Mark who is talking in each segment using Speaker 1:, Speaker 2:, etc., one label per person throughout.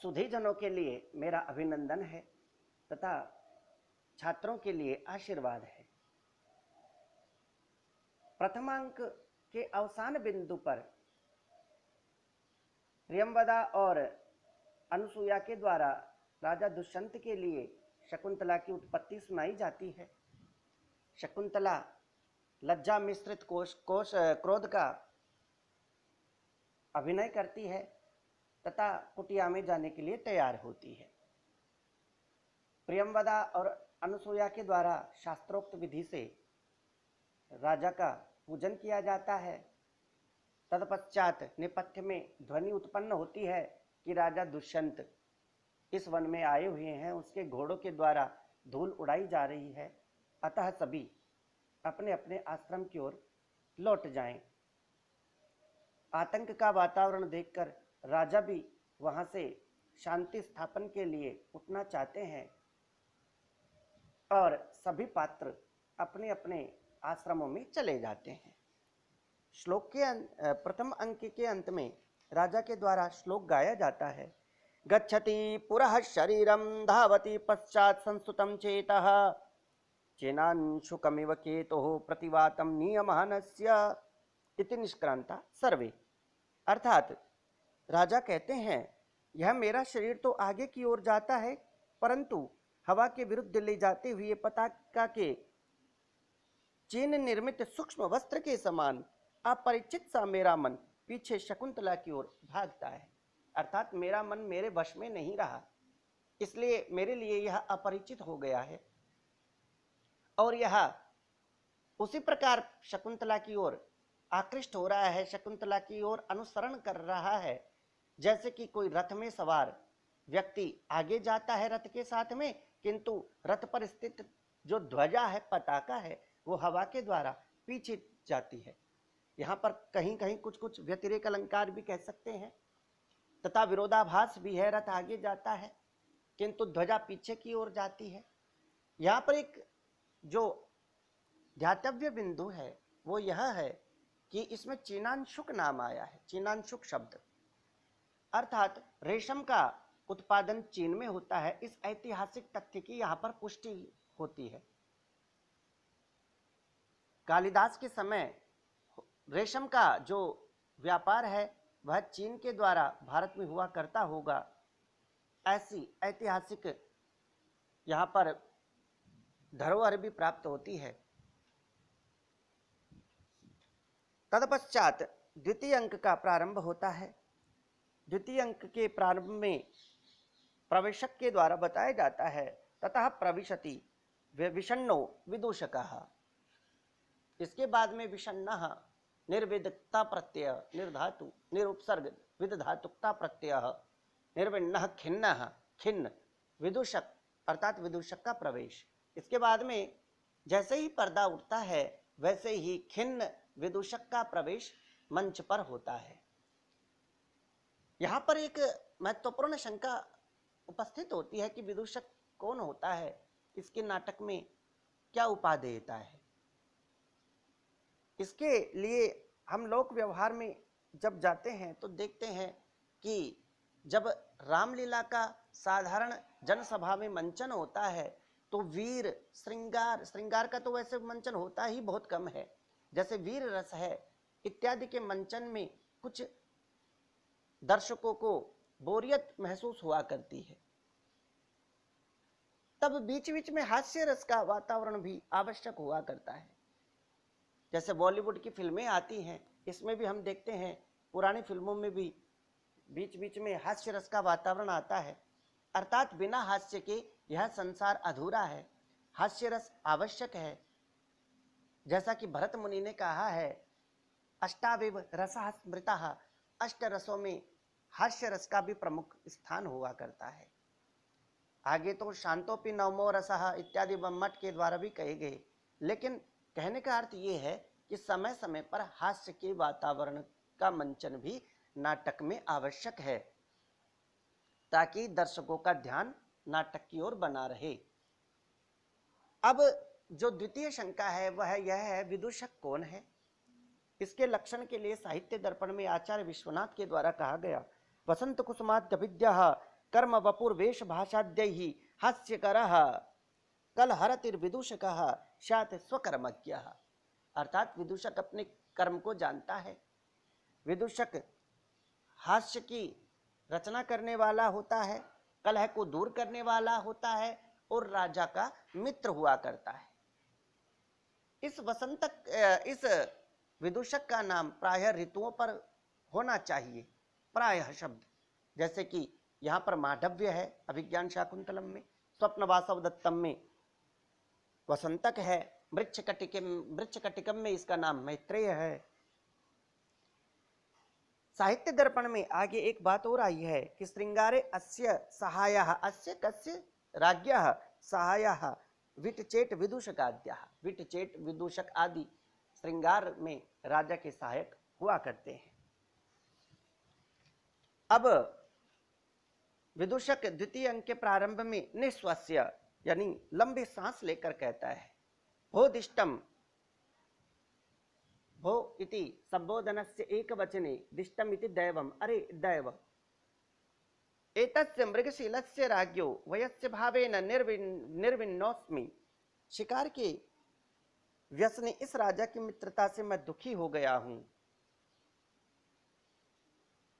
Speaker 1: सुधीजनों के लिए मेरा अभिनंदन है तथा छात्रों के लिए आशीर्वाद है। प्रथमांक के अवसान बिंदु पर प्रियंवदा और अनुसुईया के द्वारा राजा दुष्यंत के लिए शकुंतला की उत्पत्ति सुनाई जाती है। शकुंतला लज्जा मिश्रित क्रोध का अभिनय करती है तथा कुटिया में जाने के लिए तैयार होती है। प्रियंवदा और अनुसुईया के द्वारा शास्त्रोक्त विधि से राजा का पूजन किया जाता है। तत्पश्चात नेपथ्य में ध्वनि उत्पन्न होती है कि राजा दुष्यंत इस वन में आए हुए हैं, उसके घोड़ों के द्वारा धूल उड़ाई जा रही है, अतः सभी अपने अपने आश्रम की ओर लौट जाएं। आतंक का वातावरण देखकर राजा भी वहां से शांति स्थापन के लिए उठना चाहते हैं और सभी पात्र अपने अपने आश्रमों में चले जाते हैं। श्लोक के प्रथम अंक के अंत में राजा के द्वारा श्लोक गाया जाता है। गच्छति पुरः शरीरं धावति पश्चात् संस्तुतं चेतः चेनांशुकमिव केतुः प्रतिवातं नियमहनस्य इति निष्क्रांता सर्वे। अर्थात राजा कहते हैं, यह मेरा शरीर तो आगे की ओर जाता है, परंतु हवा के विरुद्ध ले जाते हुए पताका के चीन निर्मित सूक्ष्म वस्त्र के समान अपरिचित सा मेरा मन पीछे शकुंतला की ओर भागता है। अर्थात मेरा मन मेरे वश में नहीं रहा, इसलिए मेरे लिए यह अपरिचित हो गया है और यह उसी प्रकार शकुंतला की ओर आकृष्ट हो रहा है, शकुंतला की ओर अनुसरण कर रहा है, जैसे कि कोई रथ में सवार व्यक्ति आगे जाता है रथ के साथ में, किंतु रथ पर स्थित जो ध्वजा है, पताका है, वो हवा के द्वारा पीछे जाती है। यहाँ पर कहीं कहीं कुछ कुछ व्यतिरेक अलंकार भी कह सकते हैं तथा विरोधाभास भी है। रथ आगे जाता है किंतु ध्वजा पीछे की ओर जाती है। यहाँ पर एक जो ध्यातव्य बिंदु है वो यह है कि इसमें चीनांशुक नाम आया है। चीनांशुक शब्द अर्थात रेशम का उत्पादन चीन में होता है। इस ऐतिहासिक तथ्य की यहाँ पर पुष्टि होती है। कालिदास के समय रेशम का जो व्यापार है वह चीन के द्वारा भारत में हुआ करता होगा, ऐसी ऐतिहासिक यहाँ पर धरोहर भी प्राप्त होती है। तत्पश्चात द्वितीय अंक का प्रारंभ होता है। द्वितीय अंक के प्रारंभ में प्रवेशक के द्वारा बताया जाता है, ततः प्रविशति विषण्णो विदूषकः। इसके बाद में विषण्णः निर्विदक्ता प्रत्यय निर्धातु निरुपसर्ग विदधातुकता प्रत्यय निर्विण्णः खिन्नः खिन्न विदूषक अर्थात विदूषक का प्रवेश। इसके बाद में जैसे ही पर्दा उठता है वैसे ही खिन्न विदूषक का प्रवेश मंच पर होता है। यहाँ पर एक महत्वपूर्ण शंका उपस्थित होती है कि विदूषक कौन होता है, इसके नाटक में क्या उपादेयता है। इसके लिए हम लोक व्यवहार में जब जाते हैं तो देखते हैं कि जब रामलीला का साधारण जनसभा में मंचन होता है तो वीर श्रृंगार का तो वैसे मंचन होता ही बहुत कम है, जैसे वीर रस है इत्यादि के मंचन में कुछ दर्शकों को बोरियत महसूस हुआ करती है। तब बीच बीच में हास्य रस का वातावरण भी आवश्यक हुआ करता है। जैसे बॉलीवुड की फिल्में आती हैं, इसमें भी हम देखते हैं, पुरानी फिल्मों में भी बीच बीच में हास्य रस का वातावरण आता है। अर्थात बिना हास्य के यह संसार अधूरा है, हास्य रस आवश्यक है। जैसा कि भरत मुनि ने कहा है, अष्टाविव रसः स्मृतः, अष्ट रसों में हास्य रस का भी प्रमुख स्थान हुआ करता है। आगे तो शांतोपि नवमो रसः इत्यादि मठ के द्वारा भी कहे गए, लेकिन कहने का अर्थ ये है कि समय समय पर हास्य के वातावरण का मंचन भी नाटक में आवश्यक है, ताकि दर्शकों का ध्यान नाटक की ओर बना रहे। अब जो द्वितीय शंका है वह यह है, विदूषक कौन है। इसके लक्षण के लिए साहित्य दर्पण में आचार्य विश्वनाथ के द्वारा कहा गया, वसंत कुसुमाद्य विद्या कर्म वपुर वेश भाषाद्यैहि हास्यकरः कलहरतिर्विदूषकः स्यात् स्वकर्मज्ञः। अर्थात विदूषक अपने कर्म को जानता है, विदूषक हास्य की रचना करने वाला होता है, कलह को दूर करने वाला होता है और राजा का मित्र हुआ करता है। इस विदूषक का नाम प्रायः ऋतुओं पर होना चाहिए, प्रायः शब्द, जैसे कि यहाँ पर मांडव्य है अभिज्ञान शाकुंतलम में, स्वप्न वासव दत्तम में वसंतक है, मृच्छकटिकम में इसका नाम मैत्रेय है। साहित्य दर्पण में आगे एक बात और आई है कि श्रृंगारे अस्य सहायः, अस्य कस्य राज्ञः सहायः विटचेट विदूषकाद्यः। विटचेट विदूषक आदि श्रृंगार में राजा के सहायक हुआ करते हैं। अब विदूषक द्वितीय अंक के प्रारंभ में निश्वस्य यानी लंबी सांस लेकर कहता है, भो भो इति संबोधनस्य एक वचने दिष्टम इति दैवम, अरे दैव, एतस्य मृगशीलस्य राज्ञो वयस्य भावेन निर्विन्नोस्मि। शिकार के व्यसने इस राजा की मित्रता से मैं दुखी हो गया हूं।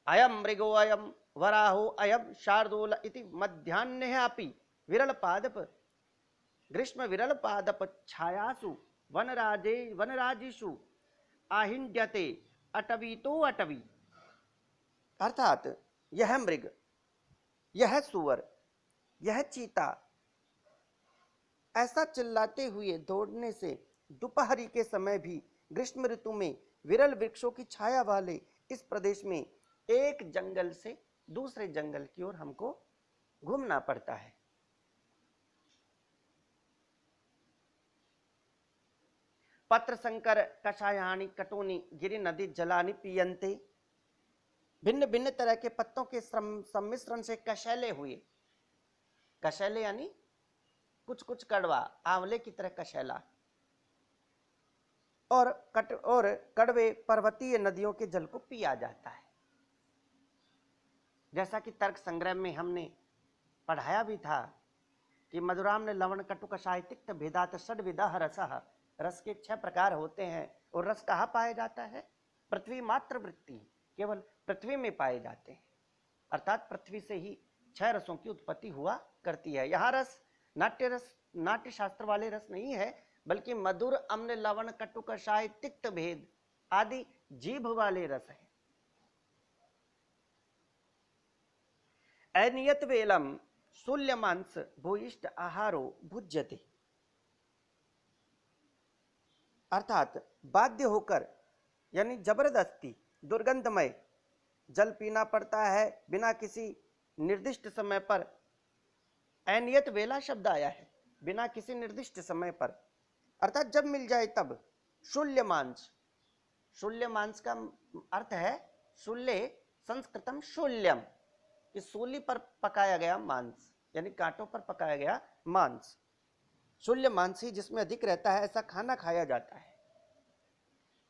Speaker 1: अयम मृगो अयम वराहो अयम शार्दूल इति मध्याह्ने अपि विरल पादप ग्रीष्म विरल पादप छायासु वनराजिषु आहिंड्यते अटवीतो अटवी। अर्थात यह मृग, यह सुअर, यह चीता ऐसा चिल्लाते हुए दौड़ने से दोपहरी के समय भी ग्रीष्म ऋतु में विरल वृक्षों की छाया वाले इस प्रदेश में एक जंगल से दूसरे जंगल की ओर हमको घूमना पड़ता है। पत्र संकर कषायानि कटोनी गिरि नदी जलानि पीयन्ते। भिन्न भिन्न तरह के पत्तों के सम्मिश्रण से कशैले हुए, कशैले यानी कुछ कुछ कड़वा, आंवले की तरह कशैला, और कड़वे पर्वतीय नदियों के जल को पिया जाता है। जैसा कि तर्क संग्रह में हमने पढ़ाया भी था कि मधुराम ने लवण कटु कषाय तिक्त भेदात षड्विधा रसः। रस के 6 प्रकार होते हैं और रस कहाँ पाया जाता है? पृथ्वी मात्र वृत्ति, केवल पृथ्वी में पाए जाते हैं। अर्थात पृथ्वी से ही 6 रसों की उत्पत्ति हुआ करती है। यहाँ रस नाट्य शास्त्र वाले रस नहीं है, बल्कि मधुर अम्ल लवण कटु कषाय तिक्त भेद आदि जीभ वाले रस है। अनियत वेलम शूल्यमांस भूयिष्ठ आहारो भुज्यते। अर्थात बाध्य होकर यानी जबरदस्ती दुर्गंधमय जल पीना पड़ता है बिना किसी निर्दिष्ट समय पर। अनियत वेला शब्द आया है, बिना किसी निर्दिष्ट समय पर, अर्थात जब मिल जाए तब। शूल्य मांस, शूल्य मांस का अर्थ है शूल्य संस्कृतम शूल्यम, कि सूली पर पकाया गया मांस यानी कांटों पर पकाया गया मांस। शूल्य मांस ही जिसमें अधिक रहता है ऐसा खाना खाया जाता है।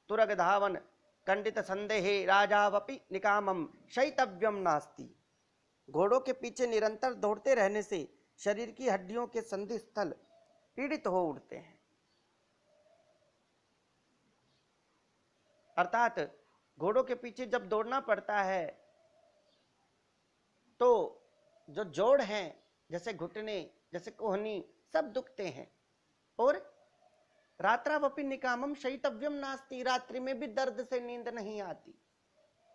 Speaker 1: तुरग धावन कंडित संदेहे राजावपि निकामम शैतव्यम नास्ति। घोड़ों के पीछे निरंतर दौड़ते रहने से शरीर की हड्डियों के संधि स्थल पीड़ित हो उठते हैं। अर्थात घोड़ों के पीछे जब दौड़ना पड़ता है तो जो जोड़ हैं, जैसे घुटने, जैसे कोहनी, सब दुखते हैं। और रात्रावपि निकामम शैतव्यम नास्ति, रात्रि में भी दर्द से नींद नहीं आती।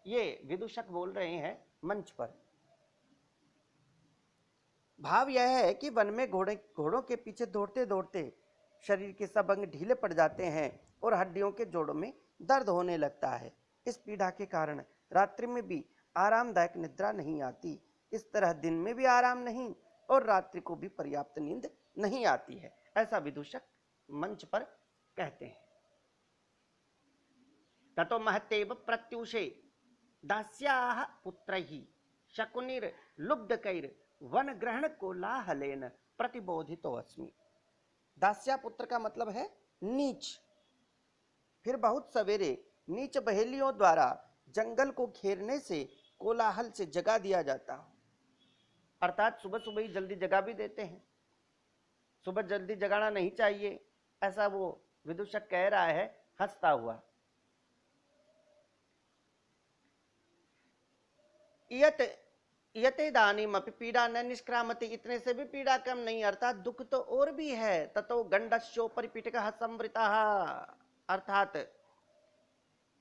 Speaker 1: ये विदूषक बोल रहे हैं मंच पर। भाव यह है कि वन में घोड़ों के पीछे दौड़ते दौड़ते शरीर के सब अंग ढीले पड़ जाते हैं और हड्डियों के जोड़ों में दर्द होने लगता है। इस पीड़ा के कारण रात्रि में भी आरामदायक निद्रा नहीं आती। इस तरह दिन में भी आराम नहीं और रात्रि को भी पर्याप्त नींद नहीं आती है, ऐसा विदूषक मंच पर कहते हैं। ततो महतेव प्रत्युषे दास्याः पुत्रैः शकुनिर लुब्धकैर वन ग्रहण कोलाहलेन प्रतिबोधितो अस्मि। दास्या पुत्र का मतलब है नीच। फिर बहुत सवेरे नीच बहेलियों द्वारा जंगल को घेरने से कोलाहल से जगा दिया जाता हो। अर्थात सुबह सुबह ही जल्दी जगा भी देते हैं। सुबह जल्दी जगाना नहीं चाहिए, ऐसा वो विदूषक कह रहा है हंसता हुआ। यत यते दानिम अपि पीड़ा न निष्क्रामति, इतने से भी पीड़ा कम नहीं, अर्थात दुख तो और भी है। ततो गंडस्योपरि पिटकः संवृतः, अर्थात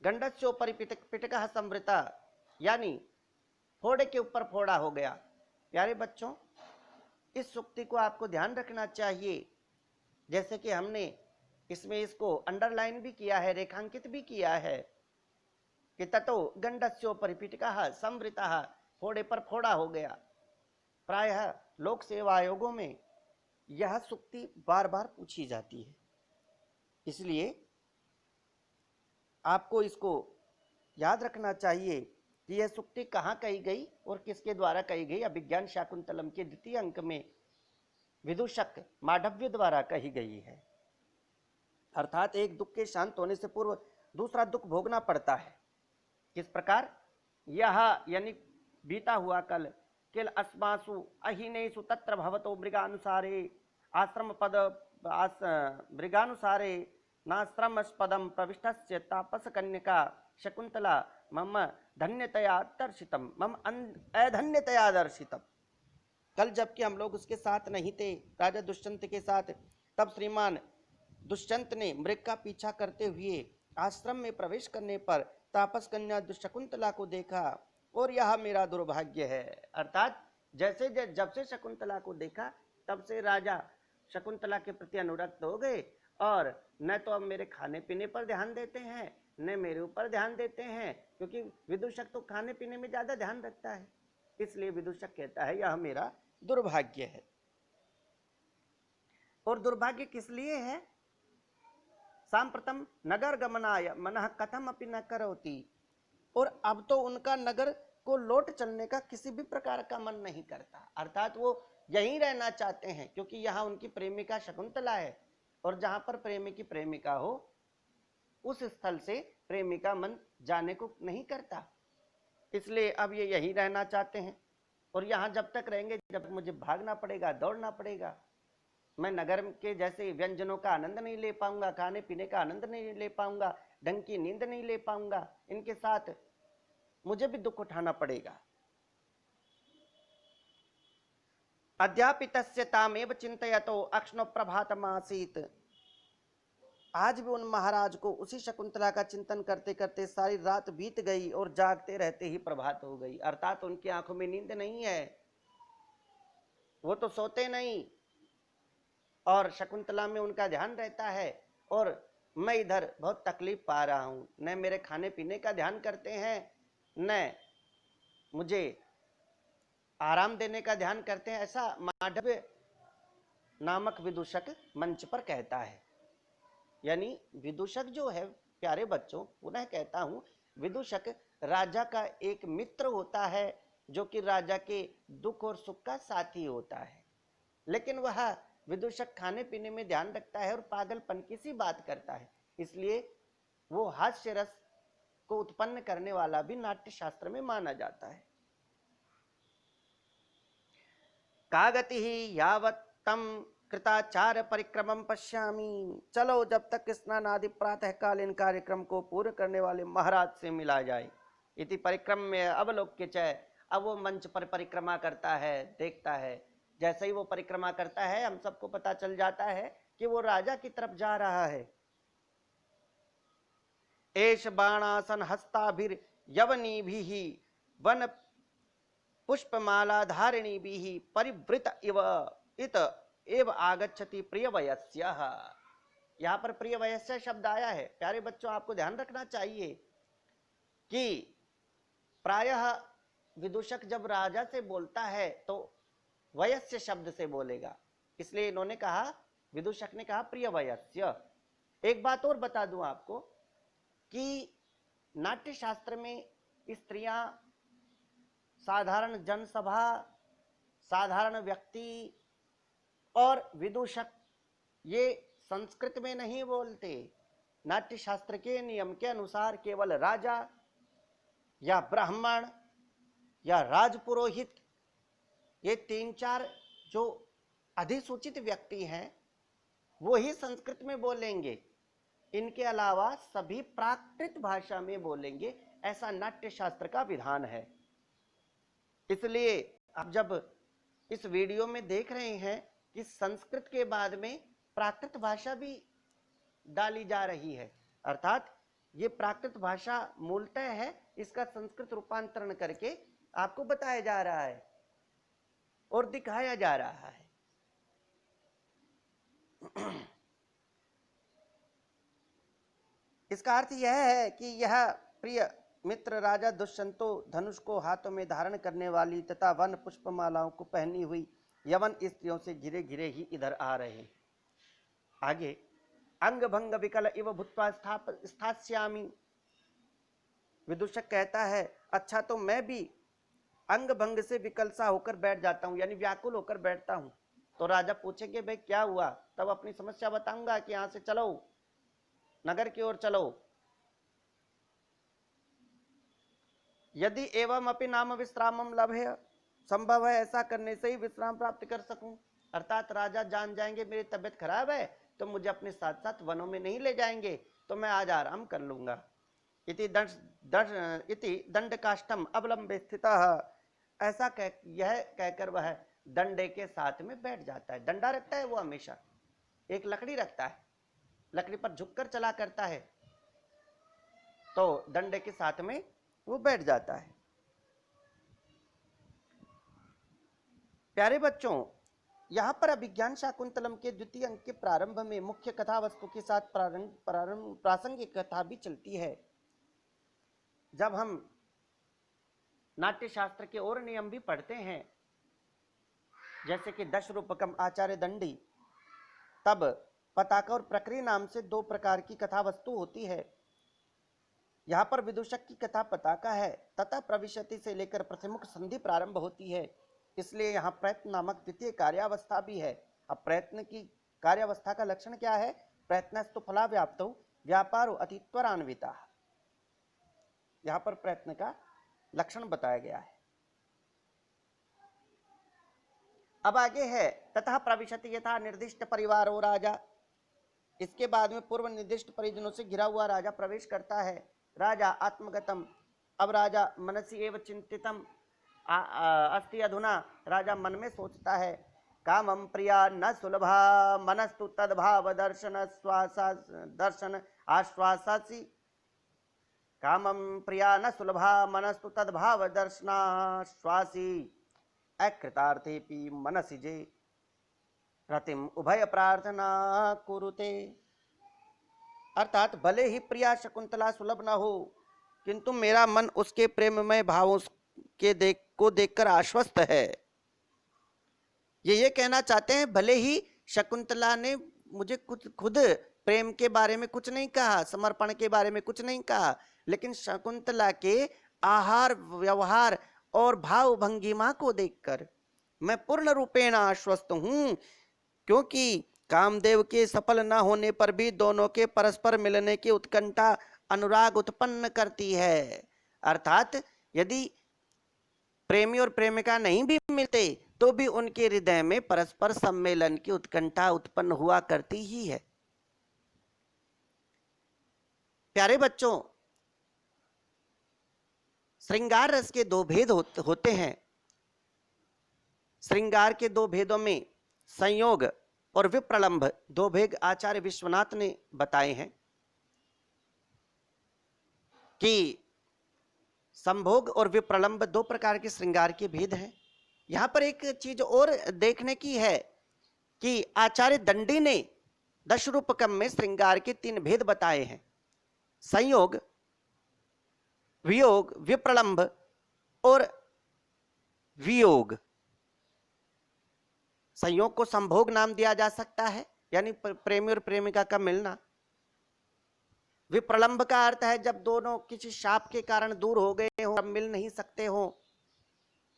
Speaker 1: गंडस्योपरि पिटकः संवृतः यानी फोड़े के ऊपर फोड़ा हो गया। प्यारे बच्चों, इस सूक्ति को आपको ध्यान रखना चाहिए। जैसे कि हमने इसमें इसको अंडरलाइन भी किया है, रेखांकित भी किया है कि ततो गंडस्योपरि पिटकः संवृतः, फोड़े पर फोड़ा हो गया। प्रायः लोक सेवा आयोगों में यह सूक्ति बार बार पूछी जाती है, इसलिए आपको इसको याद रखना चाहिए कि यह सूक्ति कहाँ कही गई और किसके द्वारा कही गई। अभिज्ञान शाकुंतलम के द्वितीय अंक में विदूषक मांडव्य द्वारा कही गई है। अर्थात एक दुख के शांत होने से पूर्व दूसरा दुख भोगना पड़ता है। किस प्रकार? यह यानी बीता हुआ कल, किल अस्मासु अहीनेषु तत्र भवतो मृगानुसारे आश्रम पद मृगानुसारे नाश्रमस्पदम प्रविष्टस्य तापस कन्यका शकुंतला मम धन्यतया दर्शितम मम अधन्यतया दर्शितम। कल जबकि हम लोग उसके साथ नहीं थे, राजा दुष्यंत के साथ, तब श्रीमान दुष्यंत ने मृग का पीछा करते हुए आश्रम में प्रवेश करने पर तापस कन्या शकुंतला को देखा और यह मेरा दुर्भाग्य है। अर्थात जैसे जब से शकुंतला को देखा तब से राजा शकुंतला के प्रति अनुरक्त हो गए और न तो अब मेरे खाने पीने पर ध्यान देते हैं न मेरे ऊपर ध्यान देते हैं, क्योंकि विदूषक तो खाने पीने में ज्यादा ध्यान रखता है। इसलिए विदूषक कहता है यह मेरा दुर्भाग्य है। और दुर्भाग्य किस लिए है? सांप्रतम नगर गमनाय मनः कथम अपि न करोति, और अब तो उनका नगर को लौट चलने का किसी भी प्रकार का मन नहीं करता। अर्थात वो यहीं रहना चाहते हैं, क्योंकि यहाँ उनकी प्रेमिका शकुंतला है और जहां पर प्रेमी की प्रेमिका हो उस स्थल से प्रेमिका मन जाने को नहीं करता, इसलिए अब ये यहीं रहना चाहते हैं। और यहाँ जब तक रहेंगे जब तक मुझे भागना पड़ेगा, दौड़ना पड़ेगा, मैं नगर के जैसे व्यंजनों का आनंद नहीं ले पाऊंगा, खाने पीने का आनंद नहीं ले पाऊंगा, ढंग की नींद नहीं ले पाऊंगा, इनके साथ मुझे भी दुख उठाना पड़ेगा। अध्यापितस्य तामेव चिंतयतो अक्ष्णो प्रभातमासीत, आज भी उन महाराज को उसी शकुंतला का चिंतन करते करते सारी रात बीत गई और जागते रहते ही प्रभात हो गई। अर्थात उनकी आंखों में नींद नहीं है, वो तो सोते नहीं और शकुंतला में उनका ध्यान रहता है और मैं इधर बहुत तकलीफ पा रहा हूं। न मेरे खाने पीने का ध्यान करते हैं न मुझे आराम देने का ध्यान करते हैं, ऐसा मांडव्य नामक विदूषक मंच पर कहता है। यानी विदूषक जो है, प्यारे बच्चों, पुनः कहता हूं, विदूषक राजा का एक मित्र होता है जो कि राजा के दुख और सुख का साथी होता है। लेकिन वह विदूषक खाने पीने में ध्यान रखता है और पागलपन की सी बात करता है, इसलिए वो हास्य रस को उत्पन्न करने वाला भी नाट्य शास्त्र में माना जाता है। कागति ही यावत तम कृताचार्य परिक्रमम पश्यामी, चलो जब तक स्नान आदि प्रातःकालीन कार्यक्रम को पूर्ण करने वाले महाराज से मिला जाए। इति परिक्रम में अवलोक्य च, अब वो मंच पर परिक्रमा करता है, देखता है। जैसे ही वो परिक्रमा करता है हम सबको पता चल जाता है कि वो राजा की तरफ जा रहा है। एष बाणासन हस्ताभिर यवनी भी वन पुष्पमाला धारिणी भी परिवृत इव इत एव आगच्छति प्रिय वयस्य। यहाँ पर प्रिय वयस्य शब्द आया है। प्यारे बच्चों, आपको ध्यान रखना चाहिए कि प्रायः विदूषक जब राजा से बोलता है तो वयस्य शब्द से बोलेगा, इसलिए इन्होंने कहा, विदूषक ने कहा प्रिय वयस्य। एक बात और बता दूं आपको कि नाट्य शास्त्र में स्त्रियां, साधारण जनसभा, साधारण व्यक्ति और विदूषक ये संस्कृत में नहीं बोलते। नाट्य शास्त्र के नियम के अनुसार केवल राजा या ब्राह्मण या राजपुरोहित ये 3-4 जो अधिसूचित व्यक्ति हैं वो ही संस्कृत में बोलेंगे, इनके अलावा सभी प्राकृत भाषा में बोलेंगे, ऐसा नाट्य शास्त्र का विधान है। इसलिए आप जब इस वीडियो में देख रहे हैं कि संस्कृत के बाद में प्राकृत भाषा भी डाली जा रही है, अर्थात ये प्राकृत भाषा मूलतः है, इसका संस्कृत रूपांतरण करके आपको बताया जा रहा है और दिखाया जा रहा है। इसका अर्थ यह है कि यह प्रिय मित्र राजा दुष्यंतो धनुष को हाथों में धारण करने वाली तथा वन पुष्पमालाओं को पहनी हुई यवन स्त्रियों से घिरे घिरे ही इधर आ रहे हैं। आगे अंग भंग विकल इव भूत्वा स्थास्यामि। विदूषक कहता है अच्छा तो मैं भी अंग भंग से विकल सा होकर बैठ जाता हूं, यानी व्याकुल होकर बैठता हूं। तो राजा पूछेंगे भाई क्या हुआ, तब अपनी समस्या बताऊंगा कि यहां से चलो, नगर की ओर चलो। यदि एवं अपि नाम विश्रामम लभ्य, संभव है ऐसा करने से ही विश्राम प्राप्त कर सकूं। अर्थात राजा जान जाएंगे मेरी तबीयत खराब है तो मुझे अपने साथ साथ वनों में नहीं ले जाएंगे, तो मैं आज आराम कर लूंगा। इति दंड काष्ठम अवलंबे स्थितः, ऐसा यह कहकर वह डंडे के साथ में बैठ जाता है। डंडा रखता है वो, हमेशा एक लकड़ी रखता है, लकड़ी पर झुककर चला करता है, तो डंडे के साथ में वो बैठ जाता है। प्यारे बच्चों, यहाँ पर अभिज्ञान शाकुंतलम के द्वितीय अंक के प्रारंभ में मुख्य कथा वस्तु के साथ प्रासंगिक कथा भी चलती है। जब हम नाट्य शास्त्र के और नियम भी पढ़ते हैं, जैसे कि दश रूपकम आचार्य दंडी, तब पताका और प्रक्रिया नाम से 2 प्रकार की कथा वस्तु होती है। यहाँ पर विदूषक की कथा पताका है तथा प्रविशति से लेकर प्रथमुख संधि प्रारंभ होती है, इसलिए यहाँ प्रयत्न नामक द्वितीय कार्यावस्था भी है। अब प्रयत्न की कार्यावस्था का लक्षण क्या है? प्रयत्नस्तु फला व्याप्तौ व्यापारो अति त्वरान्विता। यहाँ पर प्रयत्न का लक्षण बताया गया है। अब आगे है तथा प्रविशति यथा निर्दिष्ट परिवारो राजा। इसके बाद में पूर्व निर्दिष्ट परिजनों से घिरा हुआ राजा प्रवेश करता है। राजा आत्मगतम, अब राजा मनसी एव चिंतितम अस्ति। अधुना राजा मन में सोचता है कामम प्रिया न सुलभा मनस्तु तद्भाव दर्शन आश्वासी। कामम प्रिया न सुलभा मनस्तु तद्भाव दर्शनाश्वासी। अकृतार्थेपि मनसि जे रतिम उभय प्रार्थना कुरुते। अर्थात भले ही प्रिया शकुंतला सुलभ न हो, किंतु मेरा मन उसके प्रेममय भावों को देखकर आश्वस्त है। ये कहना चाहते हैं भले ही शकुंतला ने मुझे कुछ खुद प्रेम के बारे में कुछ नहीं कहा, समर्पण के बारे में कुछ नहीं कहा, लेकिन शकुंतला के आहार व्यवहार और भाव भंगिमा को देखकर मैं पूर्ण रूपेण आश्वस्त हूं, क्योंकि कामदेव के सफल न होने पर भी दोनों के परस्पर मिलने की उत्कंठा अनुराग उत्पन्न करती है। अर्थात यदि प्रेमी और प्रेमिका नहीं भी मिलते तो भी उनके हृदय में परस्पर सम्मेलन की उत्कंठा उत्पन्न हुआ करती ही है। प्यारे बच्चों, श्रृंगार रस के 2 भेद होते हैं। श्रृंगार के 2 भेदों में संयोग और विप्रलंभ 2 भेद आचार्य विश्वनाथ ने बताए हैं कि संभोग और विप्रलंभ 2 प्रकार के श्रृंगार के भेद हैं। यहां पर एक चीज और देखने की है कि आचार्य दंडी ने दशरूपकम में श्रृंगार के 3 भेद बताए हैं: संयोग, वियोग, विप्रलंभ और वियोग। संयोग को संभोग नाम दिया जा सकता है, यानी प्रेमी और प्रेमिका का मिलना। विप्रलंभ का अर्थ है जब दोनों किसी शाप के कारण दूर हो गए हो, अब मिल नहीं सकते हो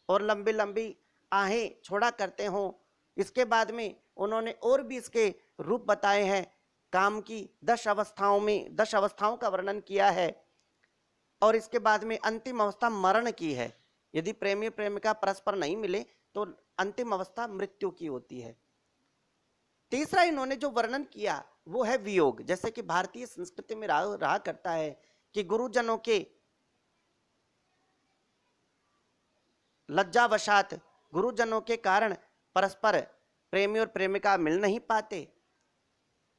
Speaker 1: और लंबी लंबी आहें छोड़ा करते हो। इसके बाद में उन्होंने और भी इसके रूप बताए हैं। काम की 10 अवस्थाओं का वर्णन किया है और इसके बाद में अंतिम अवस्था मरण की है। यदि प्रेमी प्रेमिका परस्पर नहीं मिले तो अंतिम अवस्था मृत्यु की होती है। तीसरा इन्होंने जो वर्णन किया वो है वियोग। जैसे कि भारतीय संस्कृति में रहा करता है कि गुरुजनों के लज्जावशात, गुरुजनों के कारण परस्पर प्रेमी और प्रेमिका मिल नहीं पाते।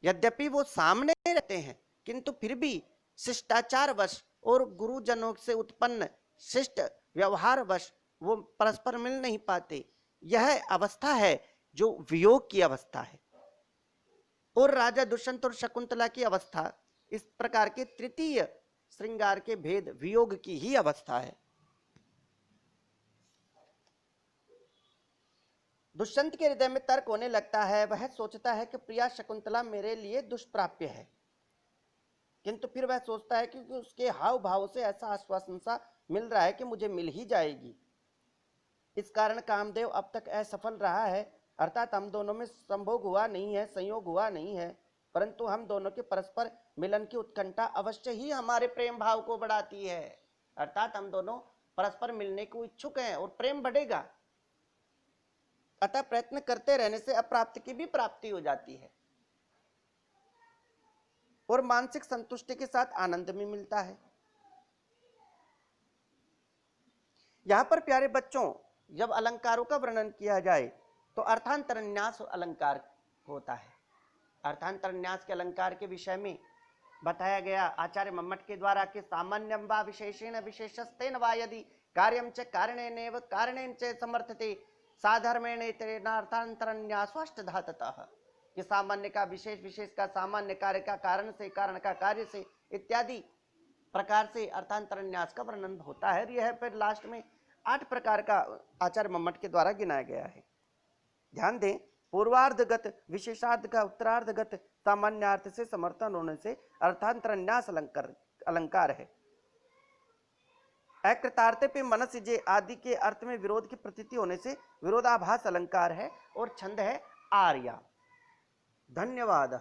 Speaker 1: यद्यपि वो सामने रहते हैं किंतु फिर भी शिष्टाचारवश और गुरुजनों से उत्पन्न शिष्ट व्यवहारवश वो परस्पर मिल नहीं पाते। यह अवस्था है जो वियोग की अवस्था है। और राजा दुष्यंत और शकुंतला की अवस्था इस प्रकार के तृतीय श्रृंगार के भेद वियोग की ही अवस्था है। दुष्यंत के हृदय में तर्क होने लगता है। वह सोचता है कि प्रिया शकुंतला मेरे लिए दुष्प्राप्य है, किंतु फिर वह सोचता है कि उसके हाव भाव से ऐसा आश्वासन सा मिल रहा है कि मुझे मिल ही जाएगी। इस कारण कामदेव अब तक असफल रहा है, अर्थात हम दोनों में संभोग हुआ नहीं है, संयोग हुआ नहीं है, परंतु हम दोनों के परस्पर मिलन की उत्कंठा अवश्य ही हमारे प्रेम भाव को बढ़ाती है। अर्थात हम दोनों परस्पर मिलने को इच्छुक हैं और प्रेम बढ़ेगा। अतः प्रयत्न करते रहने से अप्राप्ति की भी प्राप्ति हो जाती है और मानसिक संतुष्टि के साथ आनंद भी मिलता है। यहां पर प्यारे बच्चों, जब अलंकारों का वर्णन किया जाए तो अर्थांतरन्यास अलंकार होता है। अर्थांतरन्यास के अलंकार के विषय में बताया गया आचार्य मम्मट के द्वारा कि सामान्यम वा विशेषेण विशेषस्तेन वा यदि कार्यम च कारणेनैव कारणेन च समर्थते साधर्मेण अर्थांतरन्यासो अष्टधाततः। कि सामान्य का विशेष, विशेष का सामान्य, कार्य का कारण से, कारण का कार्य से इत्यादि प्रकार से अर्थांतरन्यास का वर्णन होता है। यह फिर लास्ट में 8 प्रकार का आचार्य मम्मट के द्वारा गिनाया गया है। ध्यान दें, पूर्वार्धगत, विशेषार्ध का उत्तरार्धगत सामान्यार्थ से समर्थन होने से अर्थांतरन्यास अलंकार है। अकृतार्थ पे मनस जे आदि के अर्थ में विरोध की प्रतीति होने से विरोधाभास अलंकार है और छंद है आर्या। धन्यवाद।